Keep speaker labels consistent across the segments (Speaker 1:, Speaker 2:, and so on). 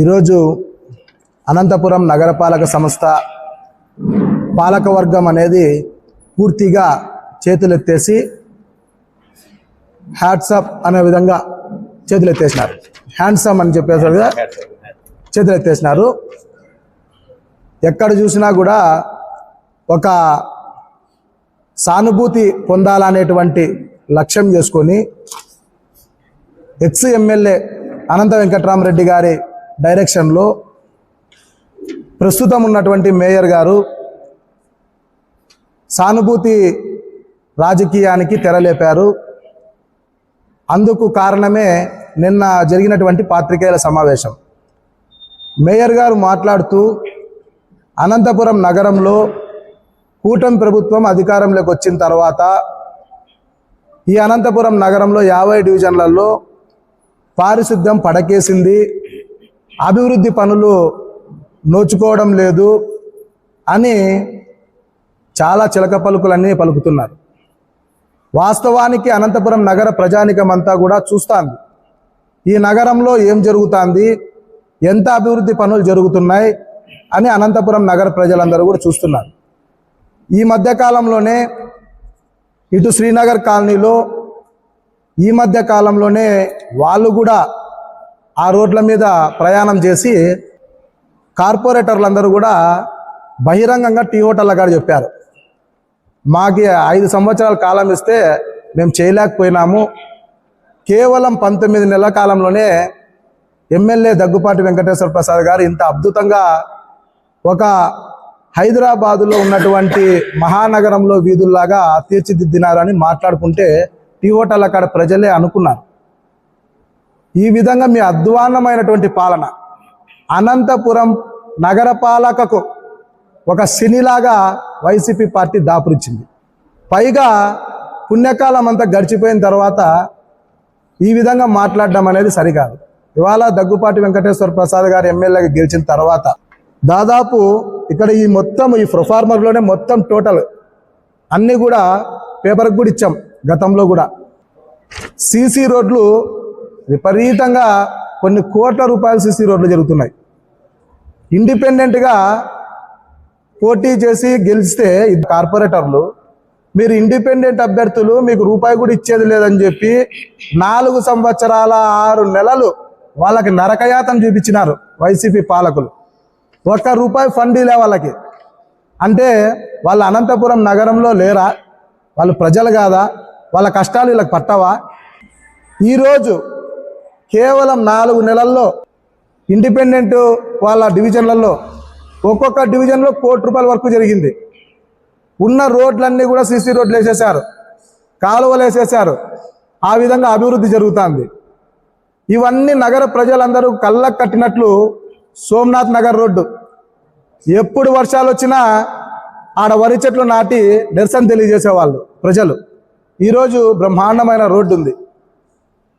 Speaker 1: ఈరోజు అనంతపురం నగరపాలక సంస్థ పాలకవర్గం అనేది పూర్తిగా చేతులెత్తేసి హ్యాట్సప్ అనే విధంగా చేతులెత్తేసినారు. హ్యాండ్సమ్ అని చెప్పేసి చేతులెత్తేసినారు. ఎక్కడ చూసినా కూడా ఒక సానుభూతి పొందాలనేటువంటి లక్ష్యం చేసుకొని ఎక్స్ ఎమ్మెల్యే అనంత వెంకట్రామరెడ్డి గారి డైరెక్షన్లో ప్రస్తుతం ఉన్నటువంటి మేయర్ గారు సానుభూతి రాజకీయానికి తెరలేపారు. అందుకు కారణమే నిన్న జరిగినటువంటి పాత్రికేయుల సమావేశం. మేయర్ గారు మాట్లాడుతూ అనంతపురం నగరంలో కూటమి ప్రభుత్వం అధికారంలోకి వచ్చిన తర్వాత ఈ అనంతపురం నగరంలో 50 డివిజన్లలో పారిశుద్ధ్యం పడకేసింది, అభివృద్ధి పనులు నోచుకోవడం లేదు అని చాలా చిలక పలుకులన్నీ పలుకుతున్నారు. వాస్తవానికి అనంతపురం నగర ప్రజానికమంతా కూడా చూస్తుంది ఈ నగరంలో ఏం జరుగుతుంది, ఎంత అభివృద్ధి పనులు జరుగుతున్నాయి అని అనంతపురం నగర ప్రజలందరూ కూడా చూస్తున్నారు. ఈ మధ్యకాలంలోనే ఇటు శ్రీనగర్ కాలనీలో ఈ మధ్య కాలంలోనే వాళ్ళు కూడా ఆ రోడ్ల మీద ప్రయాణం చేసి కార్పొరేటర్లందరూ కూడా బహిరంగంగా టీ హోటళ్ళ కాడ చెప్పారు, మాకి 5 సంవత్సరాల కాలం ఇస్తే మేము చేయలేకపోయినాము, కేవలం 19 నెలల కాలంలోనే ఎమ్మెల్యే దగ్గుపాటి వెంకటేశ్వర ప్రసాద్ గారు ఇంత అద్భుతంగా ఒక హైదరాబాదులో ఉన్నటువంటి మహానగరంలో వీధుల్లాగా తీర్చిదిద్దినారని మాట్లాడుకుంటే టీ హోటళ్ళ కాడ ప్రజలే అనుకున్నారు. ఈ విధంగా మీ అధ్వాన్నమైనటువంటి పాలన అనంతపురం నగరపాలకకు ఒక శనిలాగా వైసీపీ పార్టీ దాపురిచ్చింది. పైగా పుణ్యకాలం అంతా గడిచిపోయిన తర్వాత ఈ విధంగా మాట్లాడడం అనేది సరికాదు. ఇవాళ దగ్గుపాటి వెంకటేశ్వర ప్రసాద్ గారు ఎమ్మెల్యేగా గెలిచిన తర్వాత దాదాపు ఇక్కడ ఈ మొత్తం ఈ ప్రొఫార్మర్లోనే మొత్తం టోటల్ అన్నీ కూడా పేపర్కి కూడా ఇచ్చాం. గతంలో కూడా సీసీ రోడ్లు విపరీతంగా కొన్ని కోట్ల రూపాయల సీసీ రోడ్లు జరుగుతున్నాయి. ఇండిపెండెంట్గా పోటీ చేసి గెలిస్తే కార్పొరేటర్లు మీరు ఇండిపెండెంట్ అభ్యర్థులు మీకు రూపాయి కూడా ఇచ్చేది లేదని చెప్పి 4 సంవత్సరాల 6 నెలలు వాళ్ళకి నరకయాతన చూపించినారు వైసీపీ పాలకులు. ₹1 ఫండ్ లే వాళ్ళకి. అంటే వాళ్ళ అనంతపురం నగరంలో లేరా? వాళ్ళు ప్రజలు కాదా? వాళ్ళ కష్టాలు వీళ్ళకి పట్టవా? ఈరోజు కేవలం 4 నెలల్లో ఇండిపెండెంట్ వాళ్ళ డివిజన్లలో ఒక్కొక్క డివిజన్లో ₹1 కోటి వరకు జరిగింది. ఉన్న రోడ్లన్నీ కూడా సీసీ రోడ్లు వేసేసారు, కాలువలు వేసేసారు. ఆ విధంగా అభివృద్ధి జరుగుతుంది. ఇవన్నీ నగర ప్రజలందరూ కళ్ళకు కట్టినట్లు సోమనాథ్ నగర్ రోడ్డు ఎప్పుడు వర్షాలు వచ్చినా ఆడ వరి చెట్లు నాటి నిరసన తెలియజేసేవాళ్ళు ప్రజలు. ఈరోజు బ్రహ్మాండమైన రోడ్డు ఉంది.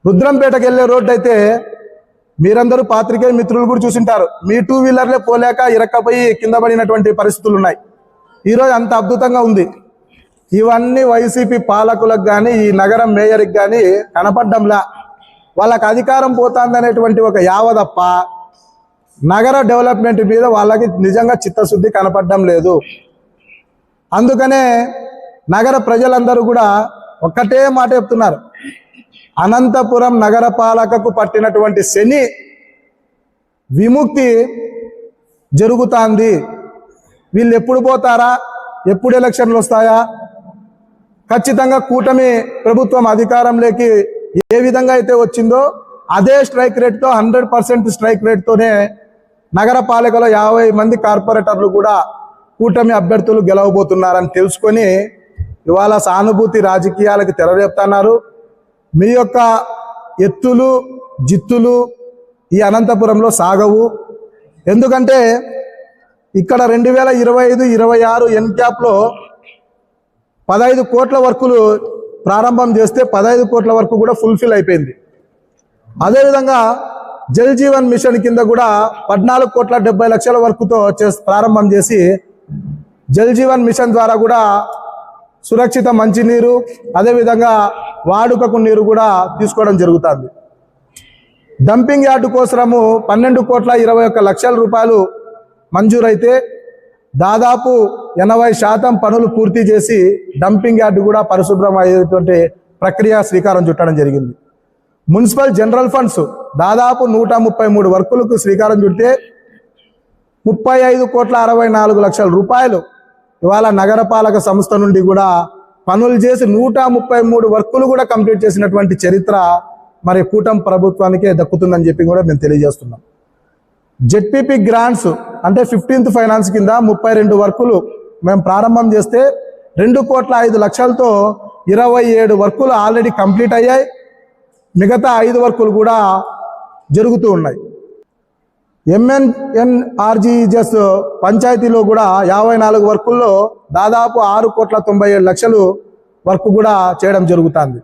Speaker 1: రుద్రంపేటకు వెళ్ళే రోడ్డు అయితే మీరందరూ పాత్రికేయ మిత్రులు కూడా చూసింటారు. మీ 2 వీలర్లే పోలేక ఇరక్కపోయి కింద పడినటువంటి పరిస్థితులు ఉన్నాయి. ఈరోజు అంత అద్భుతంగా ఉంది. ఇవన్నీ వైసీపీ పాలకులకు కానీ ఈ నగరం మేయర్కి కానీ కనపడ్డంలా. వాళ్ళకి అధికారం పోతుందనేటువంటి ఒక యావదప్ప నగర డెవలప్మెంట్ మీద వాళ్ళకి నిజంగా చిత్తశుద్ధి కనపడడం లేదు. అందుకనే నగర ప్రజలందరూ కూడా ఒక్కటే మాట చెప్తున్నారు, అనంతపురం నగరపాలకకు పట్టినటువంటి శని విముక్తి జరుగుతుంది. వీళ్ళు ఎప్పుడు పోతారా, ఎప్పుడు ఎలక్షన్లు వస్తాయా? ఖచ్చితంగా కూటమి ప్రభుత్వం అధికారంలోకి ఏ విధంగా అయితే వచ్చిందో అదే స్ట్రైక్ రేట్తో 100% స్ట్రైక్ రేట్తోనే నగరపాలికలో 50 మంది కార్పొరేటర్లు కూడా కూటమి అభ్యర్థులు గెలవబోతున్నారని తెలుసుకొని ఇవాళ సానుభూతి రాజకీయాలకు తెరలేపుతున్నారు. మీ యొక్క ఎత్తులు జిత్తులు ఈ అనంతపురంలో సాగవు. ఎందుకంటే ఇక్కడ 2025-26 ఎన్క్యాప్లో 15 కోట్ల వర్కులు ప్రారంభం చేస్తే 15 కోట్ల వరకు కూడా ఫుల్ఫిల్ అయిపోయింది. అదేవిధంగా జల్ జీవన్ మిషన్ కింద కూడా 14,70,00,000 వరకుతో ప్రారంభం చేసి జల్ జీవన్ మిషన్ ద్వారా కూడా సురక్షిత మంచినీరు అదేవిధంగా వాడుకకు నీరు కూడా తీసుకోవడం జరుగుతుంది. డంపింగ్ యార్డు కోసము 12,21,00,000 రూపాయలు మంజూరైతే దాదాపు 80% పనులు పూర్తి చేసి డంపింగ్ యార్డు కూడా పరిశుభ్రం అయ్యేటువంటి ప్రక్రియ శ్రీకారం చుట్టడం జరిగింది. మున్సిపల్ జనరల్ ఫండ్స్ దాదాపు 133 వర్కులకు శ్రీకారం చుడితే 35,64,00,000 రూపాయలు ఇవాళ నగరపాలక సంస్థ నుండి కూడా పనులు చేసి 133 వర్కులు కూడా కంప్లీట్ చేసినటువంటి చరిత్ర మరి కూటమి ప్రభుత్వానికే దక్కుతుందని చెప్పి కూడా మేము తెలియజేస్తున్నాం. జెడ్పీపీ గ్రాంట్స్ అంటే 15th ఫైనాన్స్ కింద 32 వర్కులు మేము ప్రారంభం చేస్తే 2,05,00,000తో 27 వర్కులు ఆల్రెడీ కంప్లీట్ అయ్యాయి. మిగతా 5 వర్కులు కూడా జరుగుతూ ఉన్నాయి. MNRGES పంచాయతీలో కూడా 54 వర్కుల్లో దాదాపు 6,97,00,000 వర్క్ కూడా చేయడం జరుగుతుంది.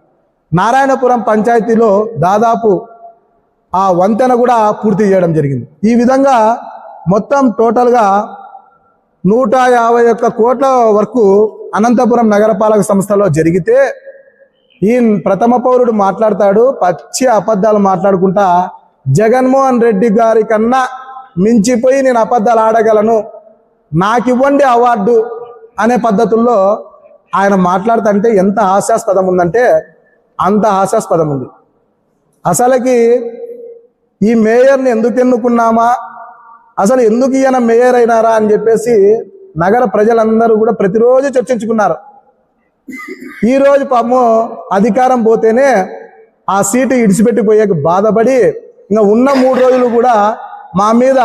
Speaker 1: నారాయణపురం పంచాయతీలో దాదాపు ఆ వంతెన కూడా పూర్తి చేయడం జరిగింది. ఈ విధంగా మొత్తం టోటల్గా 151 కోట్ల వరకు అనంతపురం నగరపాలక సంస్థలో జరిగితే ఈ ప్రథమ పౌరుడు మాట్లాడతాడు, పచ్చి అబద్ధాలు మాట్లాడుకుంటా జగన్మోహన్ రెడ్డి గారి కన్నా మించిపోయి నేను అబద్ధాలు ఆడగలను, నాకు ఇవ్వండి అవార్డు అనే పద్ధతుల్లో ఆయన మాట్లాడుతుంటే ఎంత హాస్యాస్పదం ఉందంటే అంత హాస్యాస్పదం ఉంది. అసలుకి ఈ మేయర్ని ఎందుకు ఎన్నుకున్నామా, అసలు ఎందుకు ఈయన మేయర్ అయినారా అని చెప్పేసి నగర ప్రజలందరూ కూడా ప్రతిరోజు చర్చించుకున్నారు. ఈరోజు పాపం అధికారం పోతేనే ఆ సీటు ఇడిచిపెట్టిపోయే బాధపడి ఇంకా ఉన్న 3 రోజులు కూడా మా మీద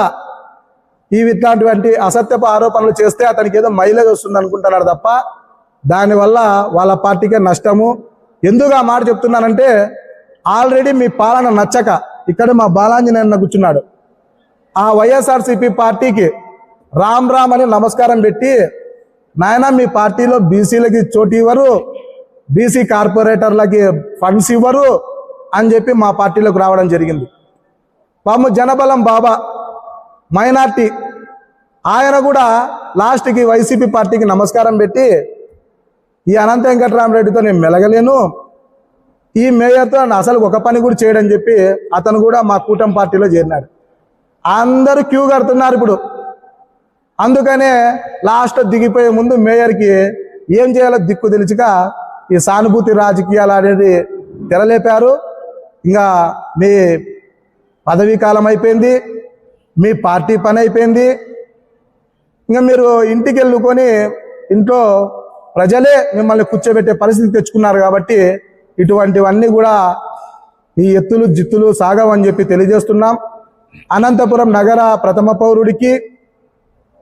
Speaker 1: ఇట్లాంటి అసత్యపు ఆరోపణలు చేస్తే అతనికి ఏదో మైలేజ్ వస్తుంది అనుకుంటున్నాడు తప్ప దానివల్ల వాళ్ళ పార్టీకే నష్టము. ఎందుకు ఆ మాట చెప్తున్నానంటే ఆల్రెడీ మీ పాలన నచ్చక ఇక్కడ మా బాలాంజనేయన్న కూర్చున్నాడు. ఆ వైఎస్ఆర్సీపీ పార్టీకి రామ్ రామ్ అని నమస్కారం పెట్టి నాయన మీ పార్టీలో బీసీలకి చోటు ఇవ్వరు, బీసీ కార్పొరేటర్లకి ఫండ్స్ ఇవ్వరు అని చెప్పి మా పార్టీలోకి రావడం జరిగింది. పాము జనబలం బాబా మైనార్టీ ఆయన కూడా లాస్ట్కి వైసీపీ పార్టీకి నమస్కారం పెట్టి ఈ అనంత వెంకటరామరెడ్డితో నేను మెలగలేను, ఈ మేయర్తో అసలు ఒక పని కూడా చేయడని చెప్పి అతను కూడా మా కూటమి పార్టీలో చేరినాడు. అందరూ క్యూ కడుతున్నారు ఇప్పుడు. అందుకనే లాస్ట్ దిగిపోయే ముందు మేయర్కి ఏం చేయాలో దిక్కు తెలియక ఈ సానుభూతి రాజకీయాలు అనేది తెరలేపారు. ఇంకా మీ పదవీ కాలం అయిపోయింది, మీ పార్టీ పని అయిపోయింది, ఇంకా మీరు ఇంటికి వెళ్ళుకొని ఇంట్లో ప్రజలే మిమ్మల్ని కూర్చోబెట్టే పరిస్థితి తెచ్చుకున్నారు. కాబట్టి ఇటువంటివన్నీ కూడా ఈ ఎత్తులు జిత్తులు సాగవని చెప్పి తెలియజేస్తున్నాం. అనంతపురం నగర ప్రథమ పౌరుడికి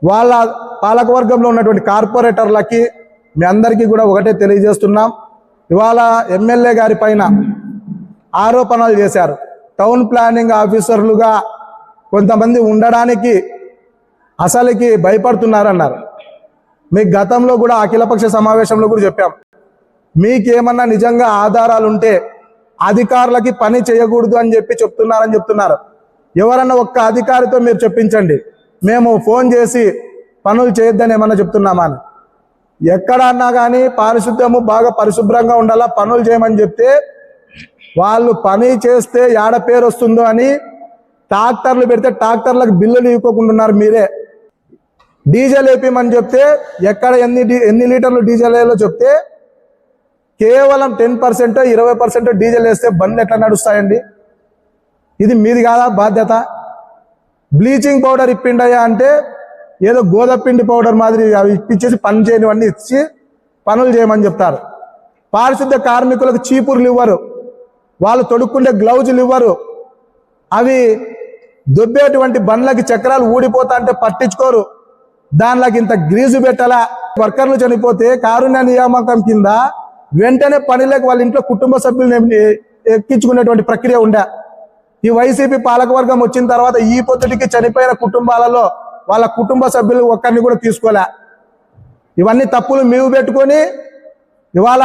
Speaker 1: వాళ్ళ పాలకవర్గంలో ఉన్నటువంటి కార్పొరేటర్లకి మీ అందరికీ కూడా ఒకటే తెలియజేస్తున్నాం. ఇవాళ ఎమ్మెల్యే గారి పైన ఆరోపణలు చేశారు. టౌన్ ప్లానింగ్ ఆఫీసర్లుగా కొంతమంది ఉండడానికి అసలుకి భయపడుతున్నారన్నారు. మీకు గతంలో కూడా అఖిలపక్ష సమావేశంలో కూడా చెప్పాం, మీకేమన్నా నిజంగా ఆధారాలు ఉంటే అధికారులకి పని చేయకూడదు అని చెప్పి చెప్తున్నారు. ఎవరన్నా ఒక్క అధికారితో మీరు చెప్పించండి, మేము ఫోన్ చేసి పనులు చేయొద్దని ఏమన్నా చెప్తున్నామా అని. ఎక్కడన్నా కానీ పారిశుద్ధ్యము బాగా పరిశుభ్రంగా ఉండాలా, పనులు చేయమని చెప్తే వాళ్ళు పని చేస్తే యాడ పేరు వస్తుందో అని ట్రాక్టర్లు పెడితే ట్రాక్టర్లకు బిల్లులు ఇవ్వకుండా ఉన్నారు మీరే. డీజిల్ వేపిమని చెప్తే ఎక్కడ ఎన్ని లీటర్లు డీజిల్ వేయాలో చెప్తే కేవలం 10% 20% డీజిల్ వేస్తే బండ్లు ఎట్లా నడుస్తాయండి? ఇది మీది కాదా బాధ్యత? బ్లీచింగ్ పౌడర్ ఇప్పిండయా అంటే ఏదో గోధపిండి పౌడర్ మాదిరి అవి ఇప్పించేసి పని చేయనివన్నీ ఇచ్చి పనులు చేయమని చెప్తారు. పారిశుద్ధ్య కార్మికులకు చీపుర్లు ఇవ్వరు, వాళ్ళు తొడుక్కుండే గ్లౌజులు ఇవ్వరు, అవి దొబ్బేటువంటి బండ్లకి చక్రాలు ఊడిపోతా అంటే పట్టించుకోరు, దానిలోకి ఇంత గ్రీజు పెట్టాలా. వర్కర్లు చనిపోతే కారుణ్య నియామకం కింద వెంటనే పనిలోకి వాళ్ళ ఇంట్లో కుటుంబ సభ్యులను ఎక్కించుకునేటువంటి ప్రక్రియ ఉండే. ఈ వైసీపీ పాలకవర్గం వచ్చిన తర్వాత ఈ పొద్దుటికి చనిపోయిన కుటుంబాలలో వాళ్ళ కుటుంబ సభ్యులు ఒక్కరిని కూడా తీసుకోలే. ఇవన్నీ తప్పులు మేము పెట్టుకొని ఇవాళ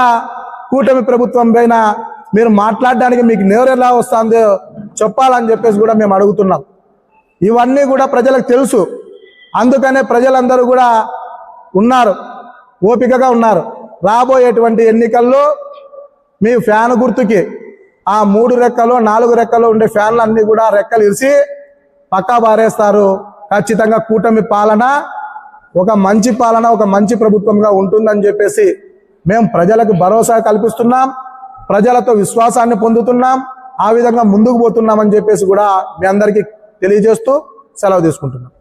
Speaker 1: కూటమి ప్రభుత్వం పైన మీరు మాట్లాడడానికి మీకు నేరు ఎలా వస్తుందో చెప్పాలని చెప్పేసి కూడా మేము అడుగుతున్నాం. ఇవన్నీ కూడా ప్రజలకు తెలుసు, అందుకనే ప్రజలందరూ కూడా ఉన్నారు, ఓపికగా ఉన్నారు. రాబోయేటువంటి ఎన్నికల్లో మీ ఫ్యాన్ గుర్తుకి ఆ 3 రెక్కలు 4 రెక్కలు ఉండే ఫ్యాన్లు అన్ని కూడా రెక్కలు ఇరిసి పక్కా బారేస్తారు. ఖచ్చితంగా కూటమి పాలన ఒక మంచి ప్రభుత్వంగా ఉంటుందని చెప్పేసి మేము ప్రజలకు భరోసా కల్పిస్తున్నాం, ప్రజలతో విశ్వాసాన్ని పొందుతున్నాం, ఆ విధంగా ముందుకు పోతున్నామని చెప్పేసి కూడా మీ అందరికీ తెలియజేస్తూ సెలవు తీసుకుంటున్నాం.